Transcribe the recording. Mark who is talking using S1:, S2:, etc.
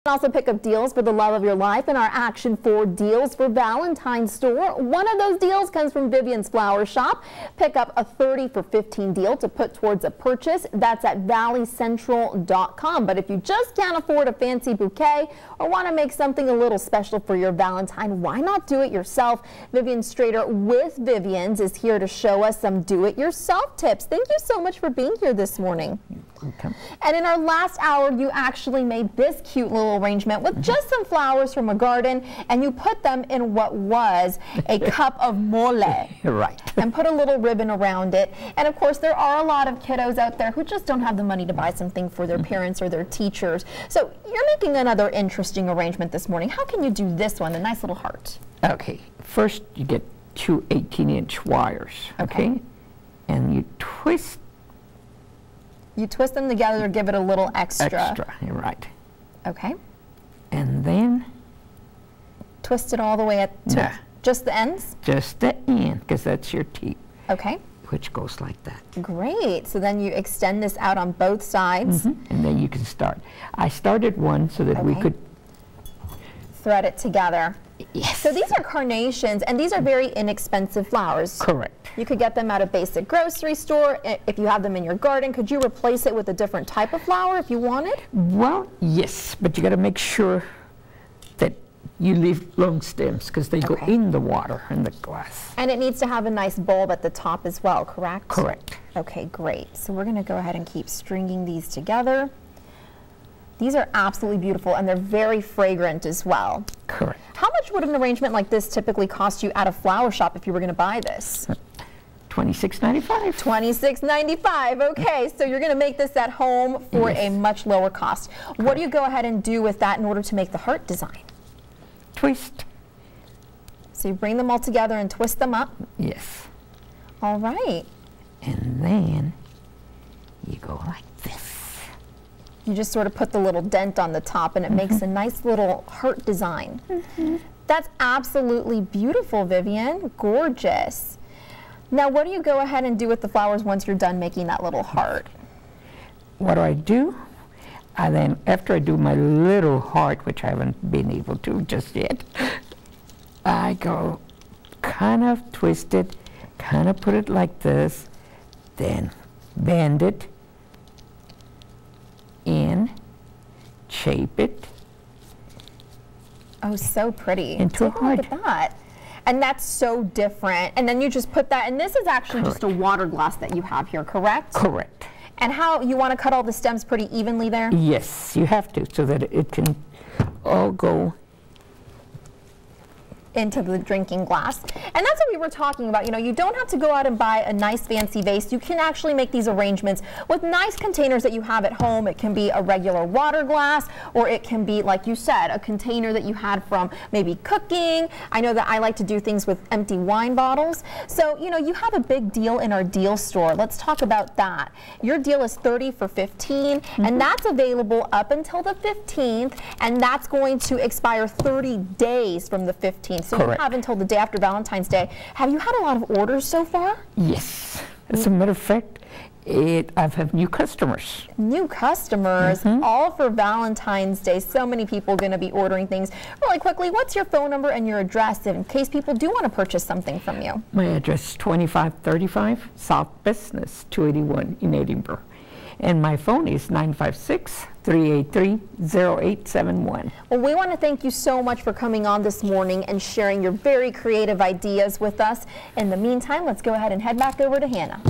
S1: Also pick up deals for the love of your life in our Action 4 Deals for Valentine store. One of those deals comes from Vivian's Flower Shop. Pick up a 30 for 15 deal to put towards a purchase. That's at valleycentral.com. But if you just can't afford a fancy bouquet or want to make something a little special for your Valentine, why not do it yourself? Vivian Strader with Vivian's is here to show us some do-it-yourself tips. Thank you so much for being here this morning.
S2: Okay.
S1: And in our last hour, you actually made this cute little arrangement with just some flowers from a garden, and you put them in what was a cup of mole.
S2: Right.
S1: And put a little ribbon around it. And of course, there are a lot of kiddos out there who just don't have the money to buy something for their parents or their teachers. So you're making another interesting arrangement this morning. How can you do this one, a nice little heart?
S2: Okay. First, you get two 18-inch wires. Okay. And you twist.
S1: You twist them together to give it a little extra.
S2: You're right.
S1: Okay.
S2: And then
S1: twist it all the way to just the ends?
S2: Just the end, because that's your tip.
S1: Okay.
S2: Which goes like that.
S1: Great. So then you extend this out on both sides.
S2: And then you can start. I started one so that we could
S1: thread it together.
S2: Yes.
S1: So these are carnations, and these are very inexpensive flowers.
S2: Correct.
S1: You could get them at a basic grocery store. If you have them in your garden, could you replace it with a different type of flower if you wanted?
S2: Well, yes, but you got to make sure that you leave long stems because they go in the water and the glass.
S1: And it needs to have a nice bulb at the top as well, correct?
S2: Correct.
S1: Okay, great. So we're going to go ahead and keep stringing these together. These are absolutely beautiful, and they're very fragrant as well.
S2: Correct.
S1: How much would an arrangement like this typically cost you at a flower shop if you were going to buy this?
S2: $26.95.
S1: $26.95. Okay, so you're going to make this at home for a much lower cost. Correct. What do you go ahead and do with that in order to make the heart design?
S2: Twist.
S1: So you bring them all together and twist them up?
S2: Yes.
S1: All right.
S2: And then you go like this.
S1: You just sort of put the little dent on the top, and it makes a nice little heart design. That's absolutely beautiful, Vivian. Gorgeous. Now, what do you go ahead and do with the flowers once you're done making that little heart?
S2: What do? I then, after I do my little heart, which I haven't been able to just yet, I go kind of twist it, kind of put it like this, then bend it in, shape it.
S1: Oh, so pretty.
S2: Into a heart.
S1: Look at that. And that's so different. And then you just put that, and this is actually just a water glass that you have here, correct?
S2: Correct.
S1: And how, you want to cut all the stems pretty evenly there?
S2: Yes, you have to, so that it can all go
S1: into the drinking glass. And that's what we were talking about. You know, you don't have to go out and buy a nice fancy vase. You can actually make these arrangements with nice containers that you have at home. It can be a regular water glass, or it can be, like you said, a container that you had from maybe cooking. I know that I like to do things with empty wine bottles. So, you know, you have a big deal in our deal store. Let's talk about that. Your deal is 30 for 15, and that's available up until the 15th, and that's going to expire 30 days from the 15th. So you have until the day after Valentine's Day. Have you had a lot of orders so far?
S2: Yes. As a matter of fact, I've had new customers.
S1: New customers, all for Valentine's Day. So many people going to be ordering things. Really quickly, what's your phone number and your address in case people do want to purchase something from you?
S2: My address is 2535 South Business 281 in Edinburg. And my phone is 956-383-0871.
S1: Well, we want to thank you so much for coming on this morning and sharing your very creative ideas with us. In the meantime, let's go ahead and head back over to Hannah.